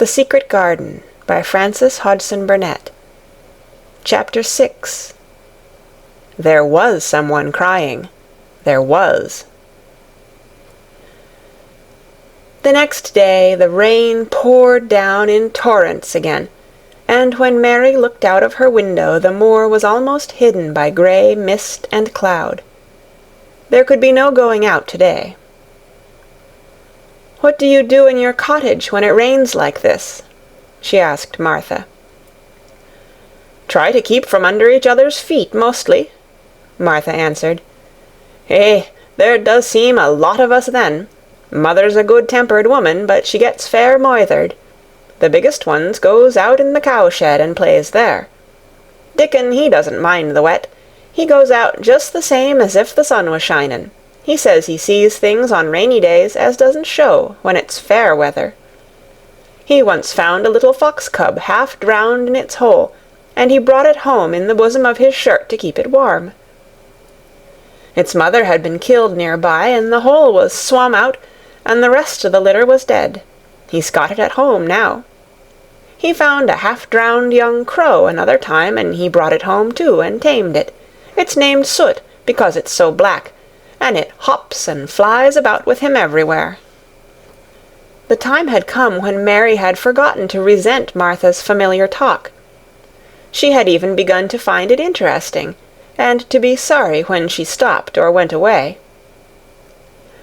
The Secret Garden by Frances Hodgson Burnett. Chapter 6. There was someone crying. There was. The next day the rain poured down in torrents again, and when Mary looked out of her window the moor was almost hidden by grey mist and cloud. There could be no going out today. "What do you do in your cottage when it rains like this?" she asked Martha. "Try to keep from under each other's feet, mostly," Martha answered. There does seem a lot of us then. Mother's a good-tempered woman, but she gets fair moithered. The biggest ones goes out in the cowshed and plays there. Dickon, he doesn't mind the wet. He goes out just the same as if the sun was shinin'. He says he sees things on rainy days as doesn't show when it's fair weather. He once found a little fox cub half drowned in its hole, and he brought it home in the bosom of his shirt to keep it warm. Its mother had been killed near by, and the hole was swum out, and the rest of the litter was dead. He's got it at home now. He found a half-drowned young crow another time, and he brought it home too, and tamed it. It's named Soot, because it's so black, and it hops and flies about with him everywhere." The time had come when Mary had forgotten to resent Martha's familiar talk. She had even begun to find it interesting, and to be sorry when she stopped or went away.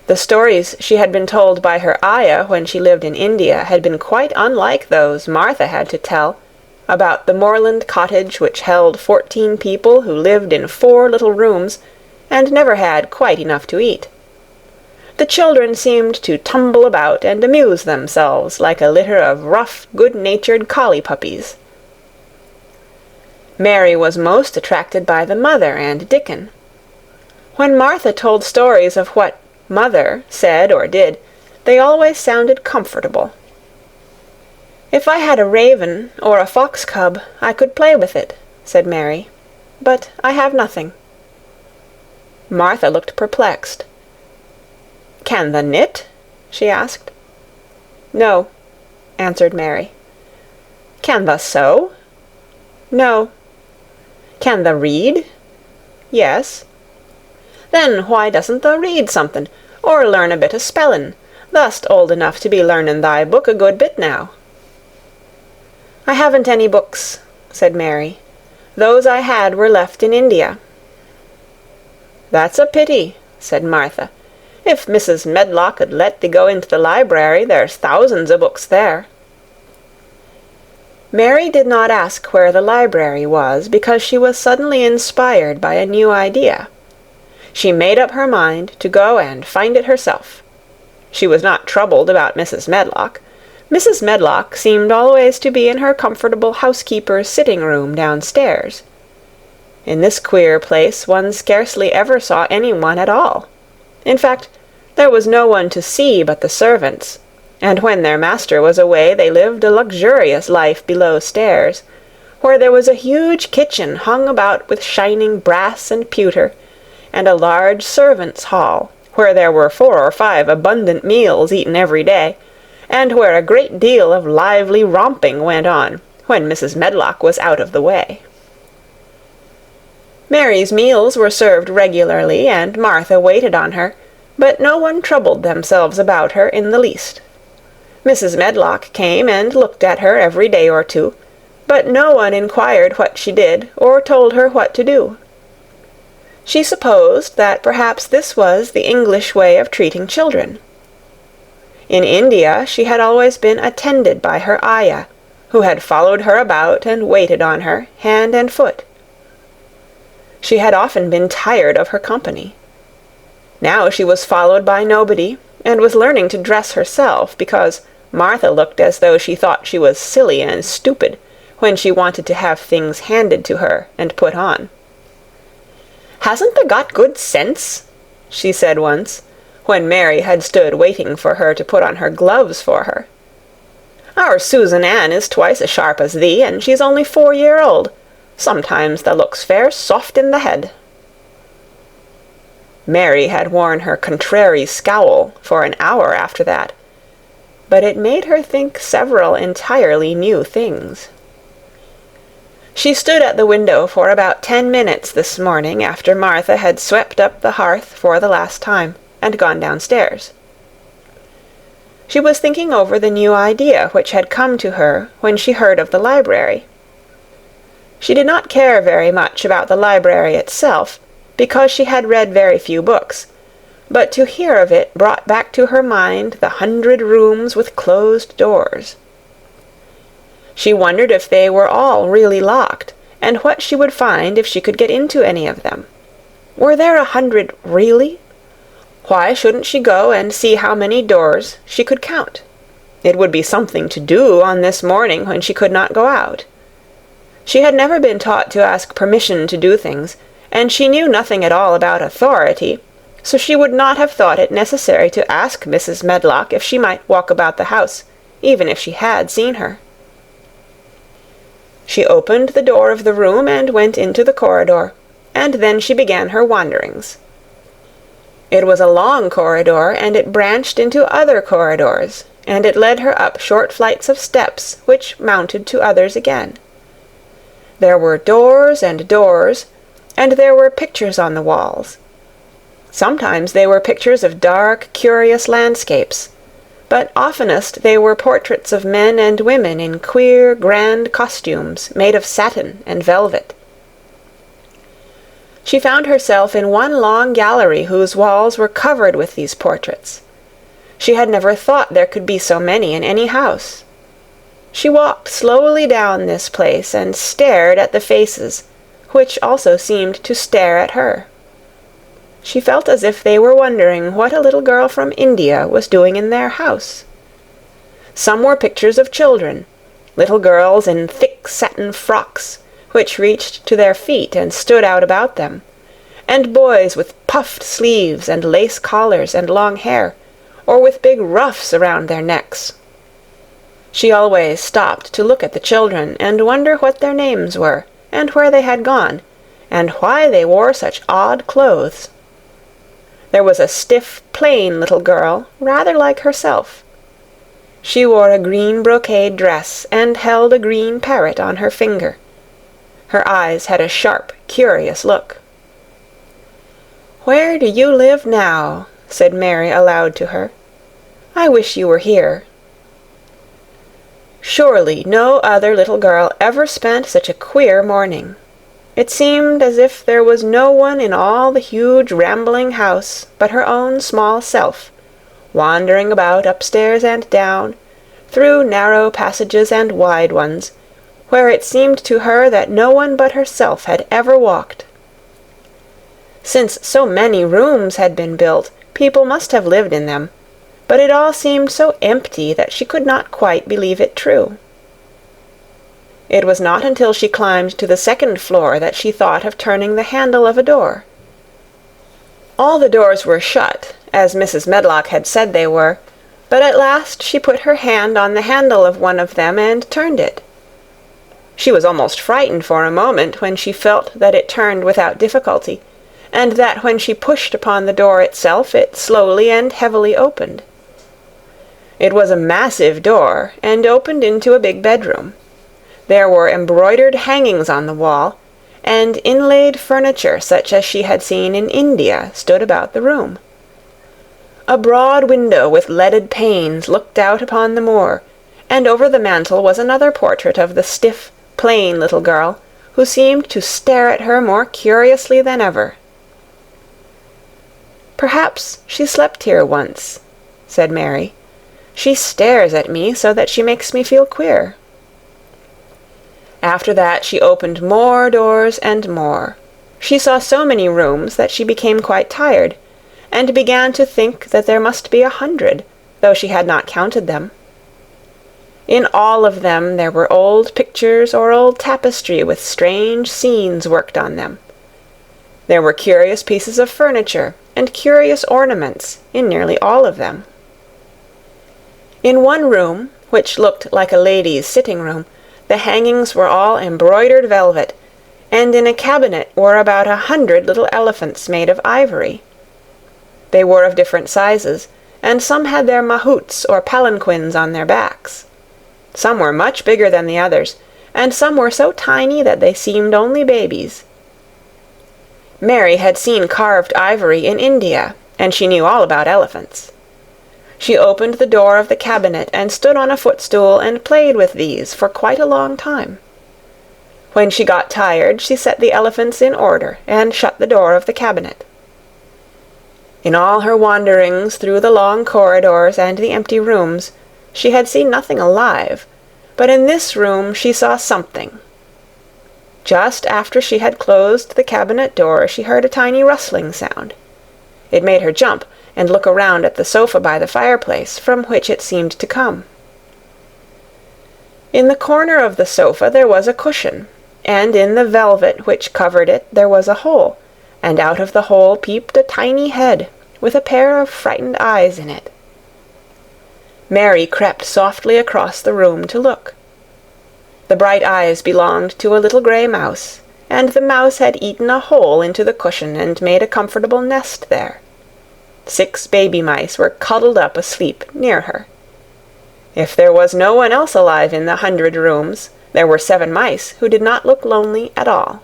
The stories she had been told by her ayah when she lived in India had been quite unlike those Martha had to tell, about the moorland cottage which held 14 people who lived in 4 little rooms, and never had quite enough to eat. The children seemed to tumble about and amuse themselves like a litter of rough, good-natured collie puppies. Mary was most attracted by the mother and Dickon. When Martha told stories of what Mother said or did, they always sounded comfortable. "If I had a raven or a fox cub, I could play with it," said Mary, "but I have nothing." Martha looked perplexed. "Can the knit?" she asked. "No," answered Mary. "Can the sew?" "No." "Can the read?" "Yes." "Then why doesn't thou read somethin', or learn a bit o' spellin'? Thou'st old enough to be learnin' thy book a good bit now." "I haven't any books," said Mary. "Those I had were left in India." "That's a pity," said Martha. "If Mrs. Medlock 'ud let thee go into the library, there's thousands o' books there." Mary did not ask where the library was, because she was suddenly inspired by a new idea. She made up her mind to go and find it herself. She was not troubled about Mrs. Medlock. Mrs. Medlock seemed always to be in her comfortable housekeeper's sitting-room downstairs. In this queer place one scarcely ever saw anyone at all. In fact, there was no one to see but the servants, and when their master was away they lived a luxurious life below stairs, where there was a huge kitchen hung about with shining brass and pewter, and a large servants' hall, where there were 4 or 5 abundant meals eaten every day, and where a great deal of lively romping went on when Mrs. Medlock was out of the way. Mary's meals were served regularly, and Martha waited on her, but no one troubled themselves about her in the least. Mrs. Medlock came and looked at her every day or two, but no one inquired what she did or told her what to do. She supposed that perhaps this was the English way of treating children. In India she had always been attended by her ayah, who had followed her about and waited on her, hand and foot. She had often been tired of her company. Now she was followed by nobody, and was learning to dress herself, because Martha looked as though she thought she was silly and stupid when she wanted to have things handed to her and put on. "Hasn't thou got good sense?" she said once, when Mary had stood waiting for her to put on her gloves for her. "Our Susan Ann is twice as sharp as thee, and she's only 4-year-old. Sometimes thou looks fair soft in the head." Mary had worn her contrary scowl for an hour after that, but it made her think several entirely new things. She stood at the window for about 10 minutes this morning after Martha had swept up the hearth for the last time and gone downstairs. She was thinking over the new idea which had come to her when she heard of the library. She did not care very much about the library itself, because she had read very few books, but to hear of it brought back to her mind the 100 rooms with closed doors. She wondered if they were all really locked, and what she would find if she could get into any of them. Were there 100 really? Why shouldn't she go and see how many doors she could count? It would be something to do on this morning when she could not go out. She had never been taught to ask permission to do things, and she knew nothing at all about authority, so she would not have thought it necessary to ask Mrs. Medlock if she might walk about the house, even if she had seen her. She opened the door of the room and went into the corridor, and then she began her wanderings. It was a long corridor, and it branched into other corridors, and it led her up short flights of steps which mounted to others again. There were doors and doors, and there were pictures on the walls. Sometimes they were pictures of dark, curious landscapes, but oftenest they were portraits of men and women in queer, grand costumes made of satin and velvet. She found herself in one long gallery whose walls were covered with these portraits. She had never thought there could be so many in any house. She walked slowly down this place and stared at the faces, which also seemed to stare at her. She felt as if they were wondering what a little girl from India was doing in their house. Some were pictures of children, little girls in thick satin frocks, which reached to their feet and stood out about them, and boys with puffed sleeves and lace collars and long hair, or with big ruffs around their necks. She always stopped to look at the children and wonder what their names were, and where they had gone, and why they wore such odd clothes. There was a stiff, plain little girl, rather like herself. She wore a green brocade dress and held a green parrot on her finger. Her eyes had a sharp, curious look. "Where do you live now?" said Mary aloud to her. "I wish you were here." Surely no other little girl ever spent such a queer morning. It seemed as if there was no one in all the huge rambling house but her own small self, wandering about upstairs and down, through narrow passages and wide ones, where it seemed to her that no one but herself had ever walked. Since so many rooms had been built, people must have lived in them, but it all seemed so empty that she could not quite believe it true. It was not until she climbed to the second floor that she thought of turning the handle of a door. All the doors were shut, as Mrs. Medlock had said they were, but at last she put her hand on the handle of one of them and turned it. She was almost frightened for a moment when she felt that it turned without difficulty, and that when she pushed upon the door itself it slowly and heavily opened. It was a massive door, and opened into a big bedroom. There were embroidered hangings on the wall, and inlaid furniture such as she had seen in India stood about the room. A broad window with leaded panes looked out upon the moor, and over the mantel was another portrait of the stiff, plain little girl, who seemed to stare at her more curiously than ever. "Perhaps she slept here once," said Mary. "She stares at me so that she makes me feel queer." After that she opened more doors and more. She saw so many rooms that she became quite tired, and began to think that there must be 100, though she had not counted them. In all of them there were old pictures or old tapestry with strange scenes worked on them. There were curious pieces of furniture and curious ornaments in nearly all of them. In one room, which looked like a lady's sitting-room, the hangings were all embroidered velvet, and in a cabinet were about 100 little elephants made of ivory. They were of different sizes, and some had their mahouts or palanquins on their backs. Some were much bigger than the others, and some were so tiny that they seemed only babies. Mary had seen carved ivory in India, and she knew all about elephants. She opened the door of the cabinet and stood on a footstool and played with these for quite a long time. When she got tired, she set the elephants in order and shut the door of the cabinet. In all her wanderings through the long corridors and the empty rooms, she had seen nothing alive, but in this room she saw something. Just after she had closed the cabinet door, she heard a tiny rustling sound. It made her jump and look around at the sofa by the fireplace, from which it seemed to come. In the corner of the sofa there was a cushion, and in the velvet which covered it there was a hole, and out of the hole peeped a tiny head, with a pair of frightened eyes in it. Mary crept softly across the room to look. The bright eyes belonged to a little grey mouse, and the mouse had eaten a hole into the cushion and made a comfortable nest there. 6 baby mice were cuddled up asleep near her. If there was no one else alive in the 100 rooms, there were 7 mice who did not look lonely at all.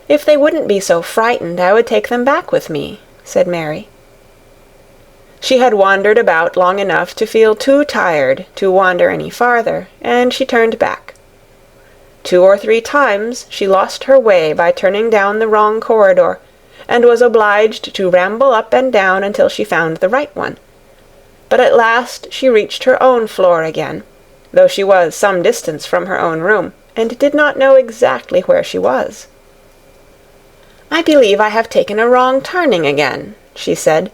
"If they wouldn't be so frightened, I would take them back with me," said Mary. She had wandered about long enough to feel too tired to wander any farther, and she turned back. 2 or 3 times she lost her way by turning down the wrong corridor, and was obliged to ramble up and down until she found the right one. But at last she reached her own floor again, though she was some distance from her own room, and did not know exactly where she was. "I believe I have taken a wrong turning again," she said,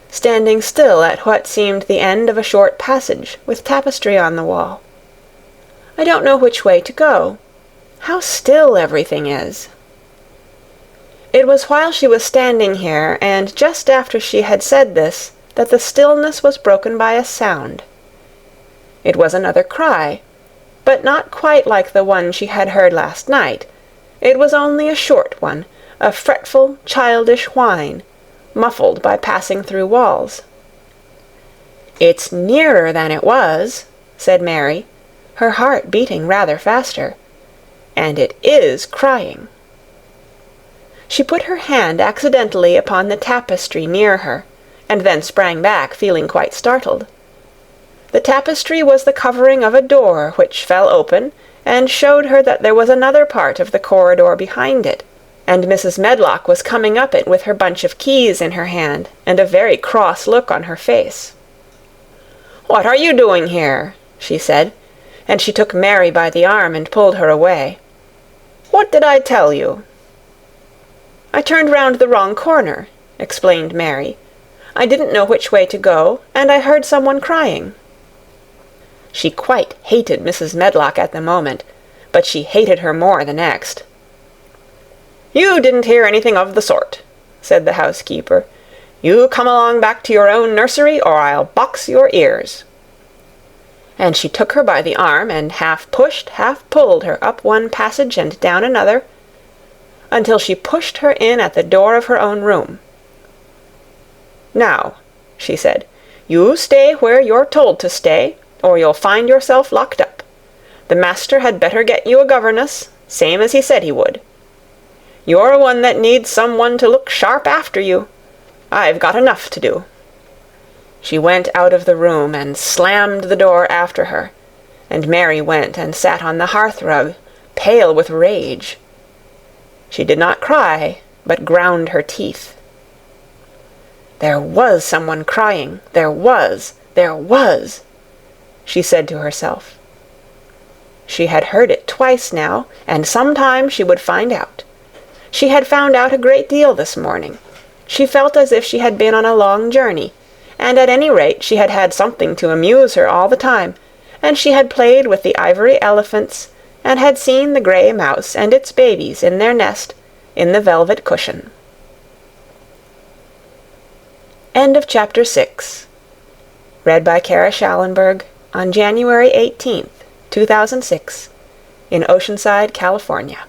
standing still at what seemed the end of a short passage with tapestry on the wall. "I don't know which way to go. How still everything is." It was while she was standing here, and just after she had said this, that the stillness was broken by a sound. It was another cry, but not quite like the one she had heard last night. It was only a short one, a fretful, childish whine, muffled by passing through walls. "It's nearer than it was," said Mary, her heart beating rather faster, "and it is crying." She put her hand accidentally upon the tapestry near her, and then sprang back, feeling quite startled. The tapestry was the covering of a door which fell open, and showed her that there was another part of the corridor behind it, and Mrs. Medlock was coming up it with her bunch of keys in her hand, and a very cross look on her face. "What are you doing here?" she said, and she took Mary by the arm and pulled her away. "What did I tell you?" "I turned round the wrong corner," explained Mary. "I didn't know which way to go, and I heard someone crying." She quite hated Mrs. Medlock at the moment, but she hated her more the next. "You didn't hear anything of the sort," said the housekeeper. "You come along back to your own nursery, or I'll box your ears." And she took her by the arm, and half pushed, half pulled her up one passage and down another, until she pushed her in at the door of her own room. "Now," she said, "you stay where you're told to stay, or you'll find yourself locked up. The master had better get you a governess, same as he said he would. You're one that needs someone to look sharp after you. I've got enough to do." She went out of the room and slammed the door after her, and Mary went and sat on the hearth-rug, pale with rage. She did not cry, but ground her teeth. "There was someone crying, there was, she said to herself. She had heard it twice now, and sometime she would find out. She had found out a great deal this morning. She felt as if she had been on a long journey, and at any rate she had had something to amuse her all the time, and she had played with the ivory elephants, and had seen the grey mouse and its babies in their nest in the velvet cushion. End of Chapter 6. Read by Kara Schallenberg on January 18th, 2006, in Oceanside, California.